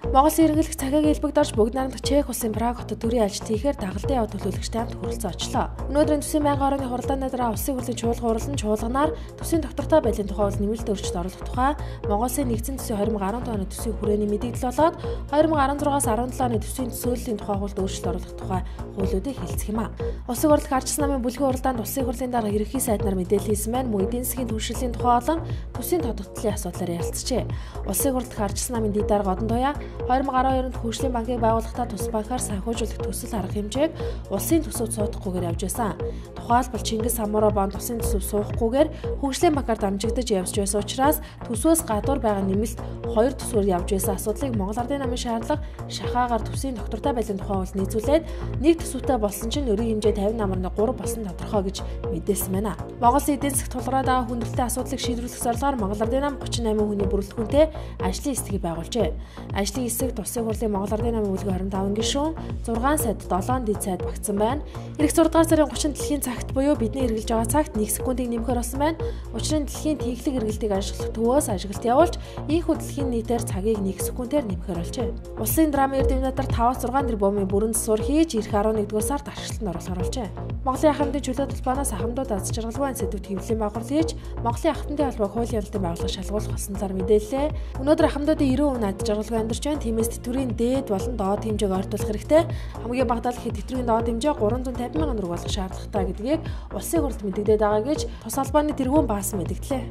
Монголын иргэнлэх цагийг элбэгдэрч бүгд найрамдах Чех улсын Праг хотод төрийн ажилт хийхээр дагалдан яваа төлөөлөгчтэй хамт хүрэлцэн очлоо. Өнөөдрийн төсвийн байнгын орны хуралдааны дараа улсын хурлын чуулган чуулганаар төсвийн доктортой байдлын тухай нэмэлт өөрчлөлт оруулах тухай Монгол Улсын нэгдсэн төсвийн 2015 оны төсвийн хүрээний мэдээлэл болоод 2016-аас 17 оны төсвийн төсөөллийн тухай хуулиуд өөрчлөлт оруулах тухай хуулиудыг хэлцэх юм а. Улсын хурлын ардчилсан намын бүлгийн хуралдаанд улсын хурлын дарга ерөнхий сайднаар мэдээлэл хийсэн байна. Мөн эдийн засгийн түвшинлийн тухай болон төсвийн тодогдлын асуудлаар ярилцжээ. Улсын хурлын ардчилсан намын дэд дарга Одон Туяа 2012 онд хөгжлийн банкыг байгуулахдаа тус банкар санхүүжүүлэх төсөл арга хэмжээг улсын төсөвд суутахгүйгээр явж байсан. Тухайлбал Чингис Самура бонд улсын төсөв суухгүйгээр хөгжлийн банкар дамжигдаж явж байсан учраас төсвөөс гадуур байгаа нэмэлт 2 төсвөөр явж байсан асуудлыг Монгол Ардын намын шаардлага шахаагаар төсвийн доктортой байдлын тухай хууль нийцүүлээд нэг төсөвтэй болсон чинь өрийн хэмжээ 50 намрны 3 болсон тодорхой гэж мэдээлсэн байна. Монголын эдийн засгт тулгараад байгаа хүндрэлтэй асуудлыг шийдвэрлэх зорилгоор Монгол Ардын нам 38 хүний бүрэлдэхүүнтэй ажлын хэсгийг байгуулжээ. Ажлын хэсэгт улсын хурлын Монгол Ардын намын бүлгийн 25 гишүүн, 6 сайд, 7 дэд сайд багтсан байна. Ирэх 6 дугаар сарын 30-нд дэлхийн цагт буюу бидний эргэлж байгаа цагт 1 секундыг нэмэхээр болсон байна. Учир нь дэлхийн тэнхлэг эргэлтийг ашиглах төвөөс ажиглалт явуулж, ийхүү дэлхийн нийтээр цагийг 1 секундээр нэмэхээр болжээ. Улсын драмын эрдэмтнээр 5-6 тэрбумын бүрэн засвар хийж ирэх 11-р сард ашиглалтанд оруулахар болжээ. Монголын ахмадын чөлөө толгойноос ахмадууд аз жаргалгүй сэдвүүд хэвлэлийн байгууллага хийж, Монголын ахмадын холбоог хуулийн ялалтын байгууллага шалгуулах болсонлоор мэдээллээ. Өнөөдөр ахмадуудын 90% аз жаргалгүй амьдарч байна. Тиймээс тэтгэврийн дээд болон доод хэмжээг ойртуулах хэрэгтэй. Хамгийн багадаа л тэтгэврийн доод хэмжээ 350 мянган төгрөг болох шаардлагатай гэдгийг улсын хурлд мэдэгдээд байгаа гэж тус албаны тэргүүн баасан мэдгдлээ.